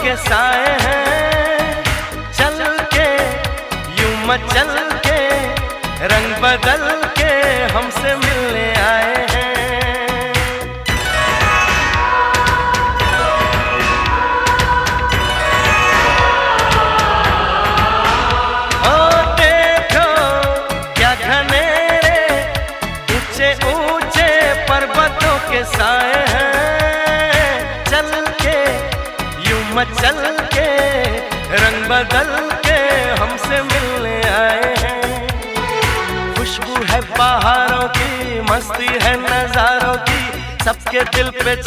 के साए हैं, चल के यूं मचल के रंग बदल के हमसे मिलने आए हैं। ओ देखो क्या घनेरे ऊंचे ऊंचे पर्वतों के साए हैं, चल के यूं मचल के रंग बदल के हमसे मिलने आए हैं। खुशबू है पहाड़ों की, मस्ती है नजारों की, सबके दिल पे